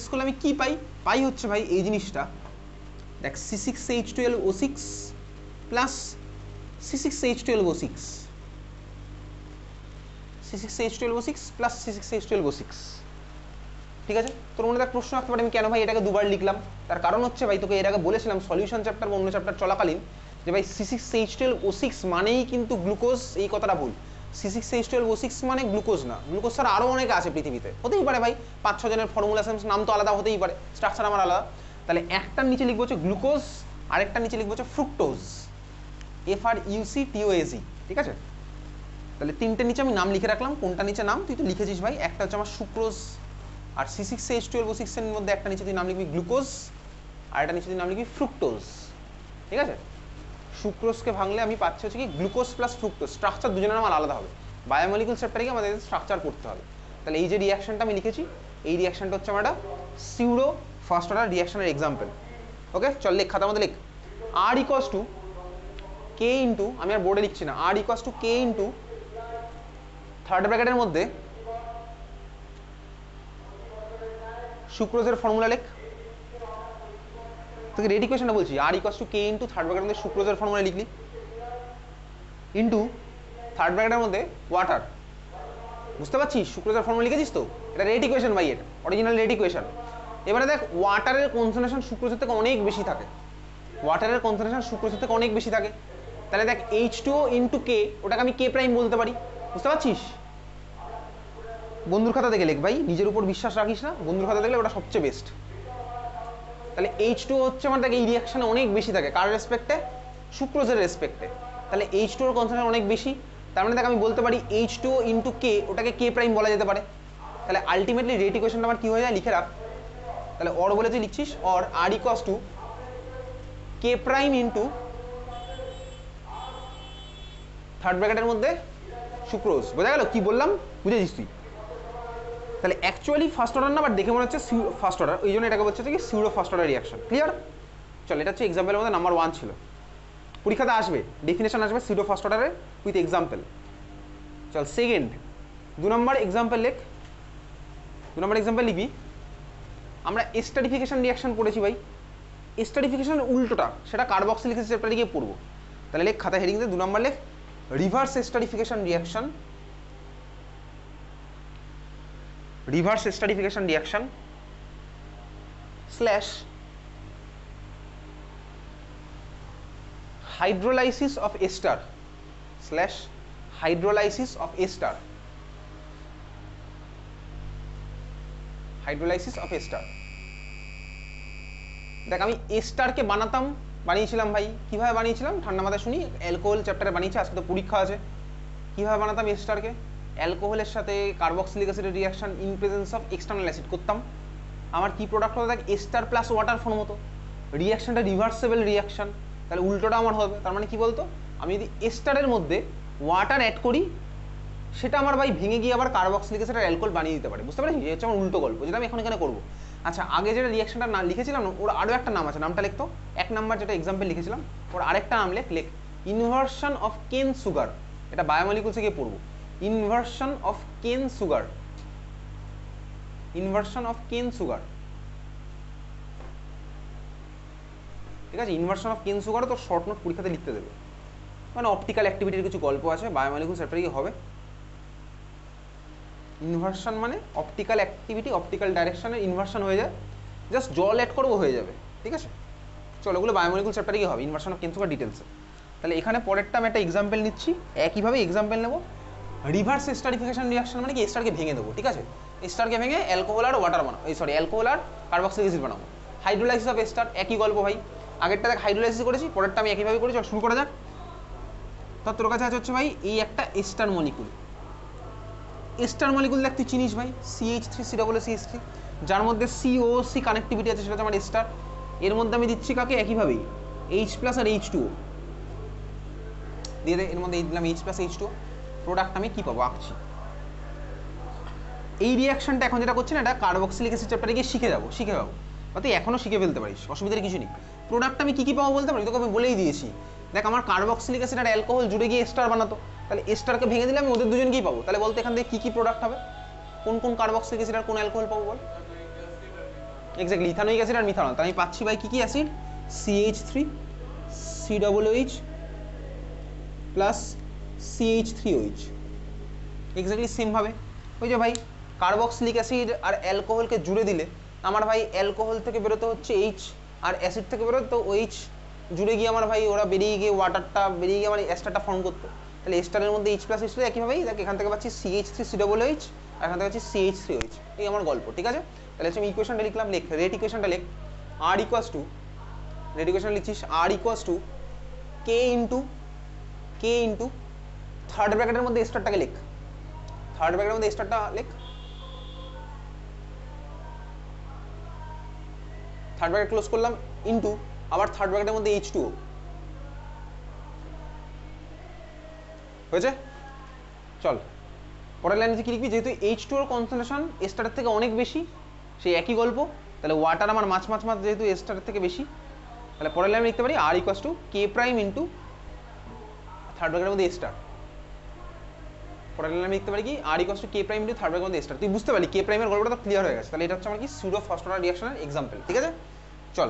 করলে আমি কি পাই? পাই হচ্ছে ভাই এই জিনিসটা, দেখ C6H12O6 plus C6H12O6, C6H12O6 plus C6H12O6, ঠিক আছে? তোর মনে দেখ প্রশ্ন আসতে পারে আমি কেন ভাই এটাকে দুবার লিখলাম? তার কারণ হচ্ছে ভাই তোকে এর আগে বলেছিলাম সলিউশন চ্যাপ্টার বা অন্য চ্যাপ্টার চলাকালীন যে ভাই C6H12O6 মানেই কিন্তু গ্লুকোজ, এই কথাটা ভুল। C6H12O6 মানে গ্লুকোজ না, গ্লুকোজ ছাড়া আরও অনেক আছে পৃথিবীতে, হতেই পারে ভাই 5-6 জনের ফর্মুলা নাম তো আলাদা হতেই পারে, স্ট্রাকচার আমার আলাদা। তাহলে একটার নিচে লিখবো হচ্ছে গ্লুকোজ, আরেকটার নিচে লিখবো হচ্ছে ফ্রুক্টোজ, FRUCTOAZ, ঠিক আছে? তাহলে তিনটে নিচে আমি নাম লিখে রাখলাম, কোনটা নিচে নাম তুই তো লিখেছিস ভাই, একটা হচ্ছে আমার সুক্রোজ, আর C6H12O6 এর মধ্যে একটা নিচে তুই নাম লিখবি গ্লুকোজ, আর একটা নিচে তুই নাম লিখবি ফ্রুক্টোজ, ঠিক আছে? সুক্রোজকে ভাঙলে আমি পাচ্ছি হচ্ছে কি গ্লুকোজ প্লাস ফ্রুক্টোজ, স্ট্রাকচার দুজনের আমার আলাদা হবে, বায়োমলিকুল চ্যাপ্টারে গিয়ে আমাদের স্ট্রাকচার করতে হবে। তাহলে এই যে রিয়াকশনটা আমি লিখেছি, এই রিয়াকশনটা হচ্ছে আমার একটা সিউডো ফার্স্ট অর্ডার রিয়াকশনের এক্সাম্পল। ওকে, চল লেখ, খাতার মধ্যে লেখ, R equals to K into, আমি আর বোর্ডে লিখছি না, R equals to K into third ব্র্যাকেটের মধ্যে সুক্রোজের ফর্মুলা লেখ, তোকে রেড ইকুয়েশনটা বলছি, R equals to K into third ব্র্যাকেটের মধ্যে সুক্রোজের ফর্মুলা লিখলি, ইন্টু থার্ড ব্র্যাকেটের মধ্যে ওয়াটার, বুঝতে পারছিস? সুক্রোজের ফর্মুলা লিখেছিস তো, এটা রেড ইকুয়েশন ভাই, এটা অরিজিনাল রেড ইকুয়েশন। এবারে দেখ ওয়াটারের কনসেন্ট্রেশন সুক্রোজের থেকে অনেক বেশি থাকে, ওয়াটারের কনসেন্ট্রেশন সুক্রোজের থেকে অনেক বেশি থাকে, তাহলে দেখ H2O ইন্টু K, ওটাকে আমি K প্রাইম বলতে পারি, বুঝতে পারছিস? বন্ধুর খাতা দেখে লেখ ভাই, নিজের উপর বিশ্বাস রাখিস না, বন্ধুর খাতা দেখলে ওটা সবচেয়ে বেস্ট। তাহলে H2O হচ্ছে আমার দেখ এই রিয়াকশনে অনেক বেশি থাকে, কার রেসপেক্টে? সুক্রোজের রেসপেক্টে, তাহলে H2O এর কনসেন্ট্রেশন অনেক বেশি, তার মানে দেখ আমি বলতে পারি H2O ইন্টু K, ওটাকে K প্রাইম বলা যেতে পারে। তাহলে আলটিমেটলি রেট ইকুয়েশনটা আমার কি হয়ে যায়, লিখে রাখ, তাহলে অর বলে তুই লিখছিস, অর R equals to K prime into third ব্র্যাকেটের মধ্যে সুক্রোজ, বোঝা গেল কি বললাম? বুঝেছিস তুই? তাহলে অ্যাকচুয়ালি ফার্স্ট অর্ডার না, বাট দেখে মনে হচ্ছে ফার্স্ট অর্ডার, ওই জন্য এটাকে বলছে কি pseudo first order reaction. Clear? চল, এটা হচ্ছে এক্সাম্পলের মধ্যে নাম্বার 1 ছিল, পরীক্ষাতে আসবে ডেফিনেশন আসবে সিউডো ফার্স্ট অর্ডারের উইথ এক্সাম্পল। চল সেকেন্ড, 2 নম্বর এক্সাম্পল লেখ, 2 নম্বর এক্সাম্পল লিখবি, আমরা এস্টারিফিকেশন রিয়াকশন পড়েছি ভাই, এস্টারিফিকেশনের উল্টোটা সেটা কার্বক্সিলিক অ্যাসিড চ্যাপ্টারে গিয়ে পড়বো। তাহলে লেখ খাতা হেডিং দিয়ে 2 নম্বর লেখ, reverse esterification reaction, reverse esterification reaction slash hydrolysis of ester, slash hydrolysis of ester, hydrolysis of ester. দেখ আমি এস্টারকে বানিয়েছিলাম ভাই, কিভাবে বানিয়েছিলাম ঠান্ডা মাথায় শুনি, অ্যালকোহল চ্যাপ্টারে বানিয়েছি, আজকে তো পরীক্ষা আছে। কিভাবে বানাতাম এস্টারকে? অ্যালকোহলের সাথে কার্বক্সিলিক অ্যাসিডের reaction in presence of external acid করতাম, আমার কি প্রোডাক্ট হতো দেখ, এস্টার প্লাস ওয়াটার ফর্ম হতো, রিয়াকশনটা রিভার্সেবল রিয়াকশন। তাহলে উল্টোটা আমার হবে, তার মানে কি বলতো, আমি যদি এস্টারের মধ্যে ওয়াটার অ্যাড করি, সেটা আমার ভাই ভেঙে গিয়ে আবার কার্বক্সিলিক অ্যাসিড আর অ্যালকোহল বানিয়ে দিতে পারে, বুঝতে পারছিস? এই হচ্ছে আমার উল্টো গল্প, যেটা আমি এখন এখানে করবো। আচ্ছা, আগে যেটা রিয়াকশনটা না লিখেছিলাম, ওর আরও একটা নাম আছে, নামটা লিখতো, 1 নাম্বার যেটা এক্সাম্পল লিখেছিলাম, ওর আরেকটা নাম লেখ ইনভার্সন অফ কেন সুগার, এটা বায়োমলিকুলসে গিয়ে পড়বো, ইনভার্সন অফ কেন সুগার, ইনভার্সন অফ কেন সুগার, ঠিক আছে? ইনভার্সন অফ কেন সুগার তো শর্ট নোট পরীক্ষাতে লিখতে দেবে, মানে অপটিক্যাল অ্যাক্টিভিটির কিছু গল্প আছে, বায়োমলিকুলস চ্যাপ্টারে গিয়ে হবে। ইনভার্সন মানে অপটিক্যাল অ্যাক্টিভিটি, অপটিক্যাল ডাইরেকশনের ইনভার্সন হয়ে যায়, জাস্ট জল অ্যাড করবো হয়ে যাবে, ঠিক আছে? চলো, ওগুলো বায়োমলিকুল চ্যাপ্টারে গিয়ে হবে, ইনভার্সন অফ কেন সুগার ডিটেলসে। তাহলে এখানে পরেরটা আমি একটা এক্সাম্পল নিচ্ছি, একইভাবে এক্সাম্পল নেবো, রিভার্স এস্টারিফিকেশন রিয়াকশন মানে কি, এস্টারকে ভেঙে দেবো, ঠিক আছে? এস্টারকে ভেঙে অ্যালকোহল আর ওয়াটার বানাবো, অ্যালকোহল আর কার্বক্সিলিক অ্যাসিড বানাবো, হাইড্রোলাইসিস অফ এস্টার, একই গল্প ভাই, আগেরটা দেখ হাইড্রোলাইসিস করেছি, পরেরটা আমি একইভাবে করেছি। শুরু করা যাক। তো তোর কাছে আছে হচ্ছে ভাই এই একটা এস্টার মলিকুল, এস্টার মলিকুল দেখ তুই চিনিস ভাই, CH3COOCH3, যার মধ্যে COC কানেক্টিভিটি আছে, সেটা হচ্ছে আমার এস্টার। এর মধ্যে আমি দিচ্ছি কাকে, একইভাবেই H+ আর H2O দিয়ে দে, এর মধ্যে দিলাম H+ H2O, প্রোডাক্ট আমি কি পাবো আঁকছি। এই রিয়াকশনটা এখন যেটা করছি না, এটা কার্বক্সিলিক অ্যাসিড চ্যাপ্টারে গিয়ে শিখে যাবো বা তুই এখনো শিখে ফেলতে পারিস, অসুবিধার কিছু নেই। প্রোডাক্ট আমি কি পাবো বলতে পারি, তোকে আমি বলেই দিয়েছি। দেখ আমার কার্বক্সিলিক অ্যাসিড আর অ্যালকোহল জুড়ে গিয়ে এস্টার বানাতো, তাহলে এস্টারকে ভেঙে দিলে আমি ওদের দুজনকেই পাবো। তাহলে বলতে এখান থেকে কি প্রোডাক্ট হবে, কোন কোন কার্বক্সিলিক অ্যাসিড আর কোন অ্যালকোহল পাবো বল? এক্স্যাক্টলি ইথানোয়িক অ্যাসিড আর মিথানল, তাই আমি পাচ্ছি ভাই কি কি acid, CH3 COOH plus CH3OH। Exactly সেমভাবে ওই যে ভাই কার্বক্সিলিক অ্যাসিড আর অ্যালকোহলকে জুড়ে দিলে আমার ভাই অ্যালকোহল থেকে বেরোতে হচ্ছে H, আর অ্যাসিড থেকে বেরোতে তো OH জুড়ে গিয়ে আমার ভাই ওরা বেরিয়ে গিয়ে ওয়াটারটা বেরিয়ে গিয়ে আমার এস্টারটা ফর্ম করতো। তাহলে এস্টারের মধ্যে H প্লাস H একইভাবেই দেখ, এখান থেকে পাচ্ছি CH3 COOH আর এখান থেকে পাচ্ছি CH3OH। এই আমার গল্প, ঠিক আছে। তাহলে আমি ইকুয়েশনটা লিখলাম, লেখ রেট ইকুয়েশনটা লেখ, R equals to, rate equation লিখছিস R equals to K into third ব্র্যাকেটের মধ্যে স্টারটাকে লেখ, থার্ড ব্র্যাকেটের মধ্যে স্টারটা লেখ, থার্ড ব্র্যাকেট ক্লোজ করলাম ইন্টু আবার থার্ড ব্র্যাকেটের মধ্যে H2O হয়েছে। চল পরের লাইনে কি লিখবি, যেহেতু H2O কনসেন্ট্রেশন এস্টারের থেকে অনেক বেশি, সেই একই গল্প, তাহলে ওয়াটার আমার মাছ যেহেতু এস্টারের থেকে বেশি, তাহলে পরের লাইনে লিখতে পারি R equals to K prime into third ব্র্যাকেটের মধ্যে স্টার। পরের লাইনে লিখতে পারি কি R equals to K prime into third ব্র্যাকেটের মধ্যে স্টার। তুই বুঝতে পারলি কে প্রাইমের গল্পটা তো ক্লিয়ার হয়ে গেছে। তাহলে এটা হচ্ছে আমার কি সিউডো ফার্স্ট অর্ডার রিঅ্যাকশনের এক্সাম্পল, ঠিক আছে। চল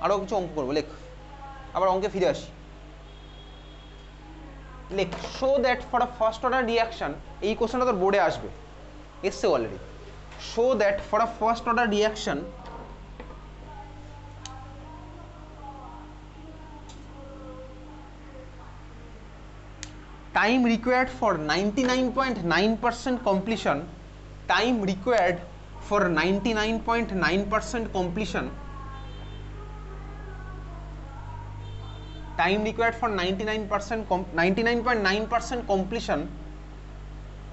আরো কিছু অঙ্ক করবো, লেখ, আবার অঙ্কে ফিরে আসি, লেখ show that for a first order reaction, এই কোশ্চেনটা তোর বোর্ডে আসবে, এসছে already. Show that for a first order reaction time required for 99.9% completion, time required for 99.9% completion, time required for 99.9% completion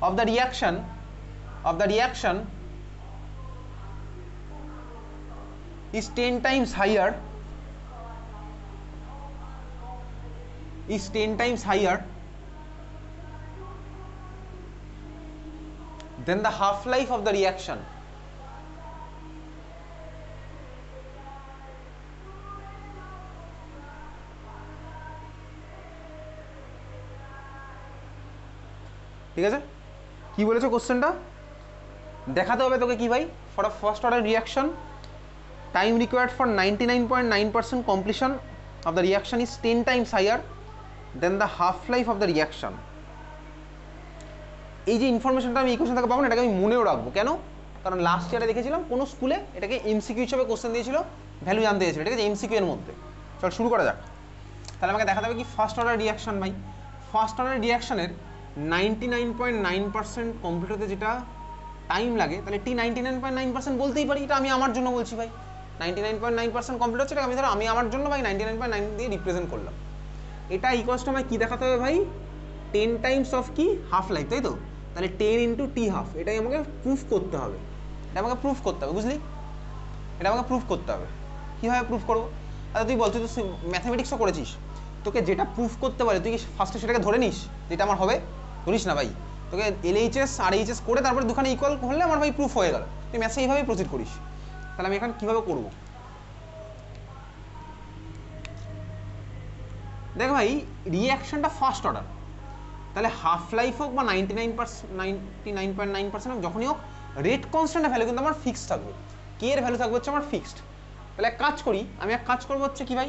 of the reaction is 10 times higher, then the half-life of the reaction. ঠিক আছে, কি বলেছো কোশ্চেনটা দেখাতে হবে তোকে কি ভাই, for a first order reaction time required for 99.9% completion of the reaction is 10 times higher than the half-life of the reaction. এই যে ইনফরমেশনটা আমি ইকুয়েশন থেকে পাবো না, এটাকে আমি মনেও রাখবো। কেন? কারণ লাস্ট ইয়ারে দেখেছিলাম কোনো স্কুলে এটাকে এমসিকিউ হিসেবে কোশ্চেন দিয়েছিল, ভ্যালু জানতে চেয়েছিল, ঠিক আছে, এমসিকিউ এর মধ্যে। চল শুরু করা যাক। তাহলে আমাকে দেখাতে হবে কি ফার্স্ট অর্ডার রিঅ্যাকশন ভাই, ফার্স্ট অর্ডার রিঅ্যাকশনের 99.9% কমপ্লিট হতে যেটা টাইম লাগে, তাহলে টি 99.9% বলতেই পারি, এটা আমি আমার জন্য বলছি ভাই। 99.9% কমপ্লিট হচ্ছে, এটা আমি ধরো আমি আমার জন্য ভাই 99.9 দিয়ে রিপ্রেজেন্ট করলাম। এটা ইকুয়ালস টু আমায় কি দেখাতে হবে ভাই, 10 টাইমস অফ কি হাফ লাইফ, তাই তো। তাহলে 10 ইন্টু টি হাফ, এটাই আমাকে প্রুফ করতে হবে, বুঝলি, এটা আমাকে প্রুফ করতে হবে। কীভাবে প্রুফ করবো? আচ্ছা তুই বলছিস তুই ম্যাথামেটিক্সও করেছিস, তোকে যেটা প্রুফ করতে পারে তুই কি ফার্স্টে সেটাকে ধরে নিস যেটা আমার হবে? ধরিস না ভাই, তোকে LHS আর এইচএস করে তারপরে দুখানে ইকুয়াল হলে আমার ভাই প্রুফ হয়ে গেল, তুই ম্যাথে এইভাবেই প্রসিড করিস। তাহলে আমি এখন কীভাবে করবো দেখ ভাই, রিঅ্যাকশনটা ফার্স্ট অর্ডার, তাহলে হাফ লাইফ হোক বা 99.9% হোক, যখনই হোক রেট কনস্ট্যান্টের ভ্যালু কিন্তু আমার ফিক্সড থাকবে, কে এর ভ্যালু থাকবে হচ্ছে আমার ফিক্সড। তাহলে এক কাজ করি, আমি এক কাজ করবো হচ্ছে কি ভাই,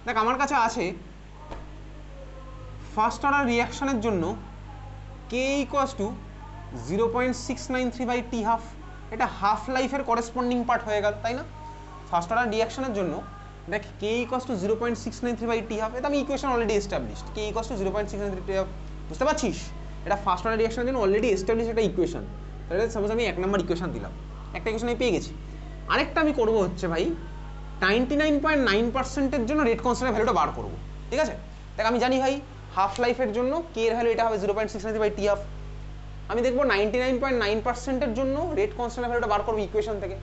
দেখ আমার কাছে আছে ফার্স্ট অর্ডার রিঅ্যাকশনের জন্য K equals to 0.693 by T half, এটা হাফ লাইফের করেসপন্ডিং পার্ট হয়ে গেল, তাই না। ফার্স্ট অর্ডার রিঅ্যাকশনের জন্য দেখ K equals to 0.693 by T half, এটা আমি equation already established, K equals to 0.693 T half, বুঝতে পারছিস, এটা ফার্স্ট অর্ডার রিঅ্যাকশনের জন্য অলরেডি এস্টাবলিশ একটা ইকুয়েশন। তাহলে সাপোজ আমি 1 নম্বর ইকুয়েশন দিলাম, একটা ইকুয়েশন আমি পেয়ে গেছি। আরেকটা আমি করবো হচ্ছে ভাই 99.9%-এর জন্য রেট কনস্ট্যান্টের ভ্যালুটা বার করবো, ঠিক আছে। দেখ আমি জানি ভাই হাফ লাইফের জন্য কে এর ভ্যালু এটা হবে 0.693 বাই টি হাফ, আমি দেখবো 99.9%-এর জন্য রেট কনস্ট্যান্টের ভ্যালুটা বার করবো ইকুয়েশন থেকে।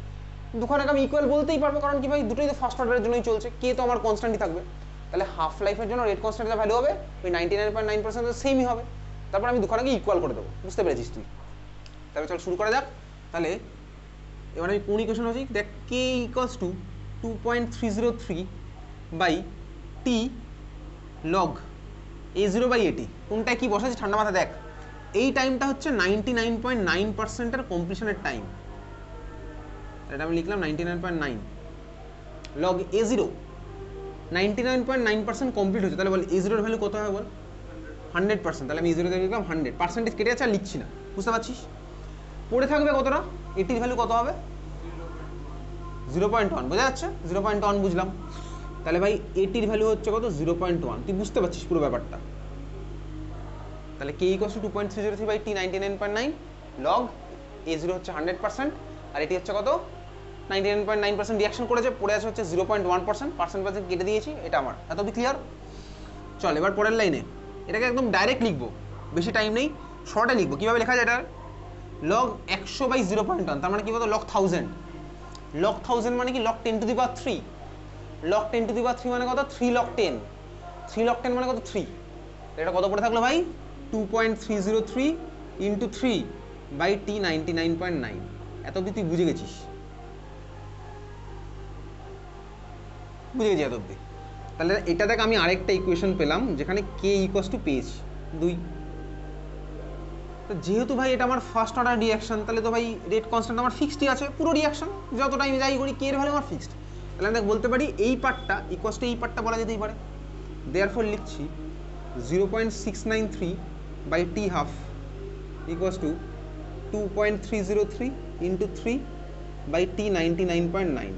দুখানে আমি ইকুয়াল বলতেই পারবো, কারণ কি ভাই দুটোই তো ফার্স্ট অর্ডারের জন্যই চলছে, কে তো আমার কনস্ট্যান্টই থাকবে। তাহলে হাফ লাইফের জন্য রেট কনস্ট্যান্টের ভ্যালু হবে ওই 99.9% সেমই হবে, তারপর আমি দুখানাকে ইকুয়াল করে দেবো, বুঝতে পেরেছিস তুই। তাহলে চল শুরু করা যাক। তাহলে এবার আমি কোন ইকুয়েশন হচ্ছে দেখ, K equals to 2.303 by T log A0 by এটি, কোনটায় কি বসাচ্ছি ঠান্ডা মাথা দেখ। এই টাইমটা হচ্ছে 99.9%-এর কমপ্লিশনের টাইম, এটা আমি লিখলাম 99.9 লগ A0 99.9% কমপ্লিট হচ্ছে, তাহলে বল A0 এর ভ্যালু কত হবে বল? 100%। তাহলে আমি A0 তে লিখলাম 100, পার্সেন্টেজ কেটে যাচ্ছে আর লিখছি না, বুঝতে পারছিস? পড়ে থাকবে কতটা? এটির ভ্যালু কত হবে? 0.1, বোঝা যাচ্ছে? 0.1 বুঝলাম। তাহলে ভাই এটির ভ্যালু হচ্ছে কত? 0.1। তুই বুঝতে পারছিস পুরো ব্যাপারটা? তাহলে k = 2.303/t 99.9 লগ A0 হচ্ছে 100% আর এটি হচ্ছে কত? 99.9% রিঅ্যাকশন করেছে, পড়ে আছে হচ্ছে 0.1%, পার্সেন্টেজ কেটে দিয়েছি, এটা আমার। এত কি ক্লিয়ার? চল এবার পরের লাইনে, এটাকে একদম ডাইরেক্ট লিখবো, বেশি টাইম নেই, শর্টে লিখবো। কীভাবে লেখা যায় এটা? লগ 100/0.1, তার মানে কি বলতো? লগ 1000। লগ 1000 মানে কি? Log 10 to the power 3। Log 10 to the power 3 মানে কত? 3 লগ 10। 3 লগ 10 মানে কত? 3। এটা কত পড়ে থাকলো ভাই? 2.303 ইন্টু 3/t 99.9। এত অব্দি তুই বুঝে গেছিস? বুঝে গেছি এত অব্দি? তাহলে এটা দেখ, আমি আরেকটা ইকুয়েশন পেলাম যেখানে k = পেয়েছি 2। তো যেহেতু ভাই এটা আমার ফার্স্ট অর্ডার রিঅ্যাকশন, তাহলে তো ভাই রেট কনস্ট্যান্ট আমার ফিক্সডই আছে পুরো রিঅ্যাকশন, যত টাইম যাই করি k এর ভ্যালু আমার ফিক্সড। তাহলে আমি দেখ বলতে পারি এই পার্টটা ইকুয়াস টু এই পার্টটা বলা যেতেই পারে। দেয়ারফর লিখছি 0.693/t½ equals to 2.303 into 3/t 99.9।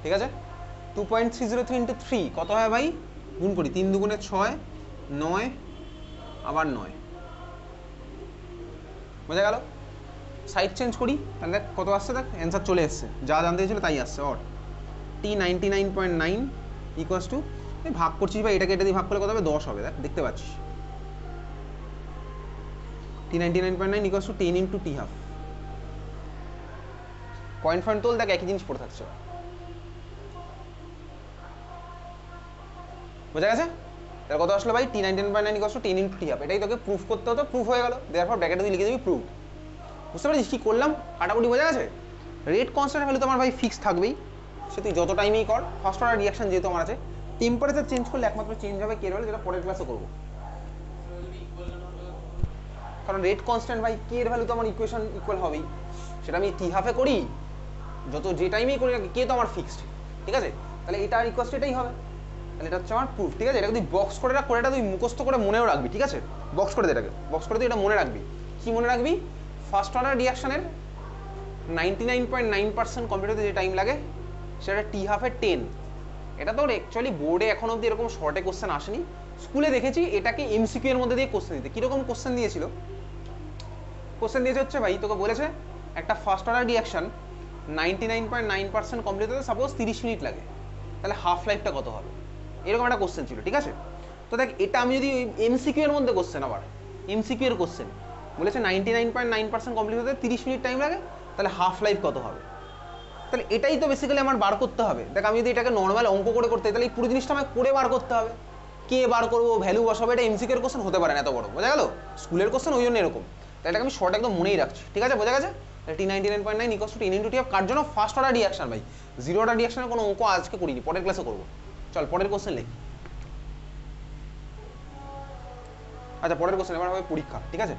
ঠিক আছে? 2.303 ইন্টু 3 কত হয় ভাই? গুণ করি, 3 দুগুণে 6, 9 আবার 9, বোঝা গেল? সাইড চেঞ্জ করি, তাহলে দেখ কত আসছে, দেখ অ্যান্সার চলে এসছে, যা জানতে ছিল তাই আসছে। অর t 99.9 ইকুয়াস টু, ভাগ করছিস ভাই, এটাকে এটা দিয়ে ভাগ করলে কত হবে? 10 হবে। দেখ দেখতে পাচ্ছিস, t 99.9 equals to 10 into t½ point ফয়েন্ট তোল, দেখ একই জিনিস পড়ে থাকছে। বোঝা গেছে? তাহলে কত আসলো ভাই? t 99.9 equals to 10 into t½ এটাই তোকে প্রুফ করতে হতো, প্রুফ হয়ে গেল। দেয়ারফর ব্র্যাকেটে তুই লিখে দিবি প্রুফ। বুঝতে পারছিস কি করলাম? কাটাকুটি বোঝা গেছে? রেট কনস্ট্যান্ট ভ্যালু তো আমার ভাই ফিক্স থাকবেই, সে তুই যত টাইমেই কর। ফার্স্ট অর্ডার রিঅ্যাকশন যেহেতু আমার আছে, টেম্পারেচার চেঞ্জ করলে একমাত্র চেঞ্জ হবে কে এর ভ্যালু, যেটা পরের ক্লাসে করবো। কারণ রেট কনস্ট্যান্ট ভাই কে এর ভ্যালু তো আমার ইকুয়েশন ইকুয়াল হবেই, সেটা আমি t½ করি, যত যে টাইমেই করি কে তো আমার ফিক্সড। ঠিক আছে? তাহলে এটা আর ইকুয়াল এটাই হবে। তাহলে এটা হচ্ছে আমার প্রুফ। ঠিক আছে? এটাকে তুই বক্স করে রাখ, করে এটা তুই মুখস্থ করে মনেও রাখবি। ঠিক আছে? বক্স করে দে, এটাকে বক্স করে তুই এটা মনে রাখবি। কি মনে রাখবি? ফার্স্ট অর্ডার রিঅ্যাকশনের 99.9% কমপ্লিট হতে যে টাইম লাগে সেটা t½ 10। এটা তোর অ্যাকচুয়ালি বোর্ডে এখন অব্দি এরকম শর্টে কোশ্চেন আসেনি, স্কুলে দেখেছি এটাকে এমসিকিউ এর মধ্যে দিয়ে কোশ্চেন দিতে। কীরকম কোশ্চেন দিয়েছিল? কোশ্চেন দিয়েছে হচ্ছে ভাই, তোকে বলেছে একটা ফার্স্ট অর্ডার রিঅ্যাকশন 99.9% কমপ্লিট হতে সাপোজ 30 মিনিট লাগে, তাহলে হাফ লাইফটা কত হবে? এরকম একটা কোশ্চেন ছিল। ঠিক আছে? তো দেখ এটা আমি যদি এমসিকিউ এর মধ্যে কোশ্চেন, আবার এমসিকিউ এর কোশ্চেন বলেছে 99.9% কমপ্লিট হতে 30 মিনিট টাইম লাগে, তাহলে হাফ লাইফ কত হবে? তাহলে এটাই তো বেসিক্যালি আমার বার করতে হবে। দেখ আমি যদি এটাকে নর্মাল অঙ্ক করে করতে, তাহলে এই পুরো জিনিসটা আমাকে করে বার করতে হবে। কে বার করবো, ভ্যালু বসাবো, এটা এমসিকিউ এর কোশ্চেন হতে পারে না এত বড়, বোঝা গেল? স্কুলের কোশ্চেন ওই জন্য এরকম। তাই এটাকে আমি শর্ট একদম মনেই রাখছি। ঠিক আছে? বোঝা গেছে? t 99.9 equals to 10 into t½ কার জন্য? ফার্স্ট অর্ডার রিঅ্যাকশন ভাই, জিরো অর্ডার রিঅ্যাকশনের কোনো অঙ্ক আজকে করিনি, পরের ক্লাসে করবো। চল পরের কোশ্চেন লিখ। আচ্ছা পরের কোশ্চেন এবার হবে পরীক্ষা। ঠিক আছে?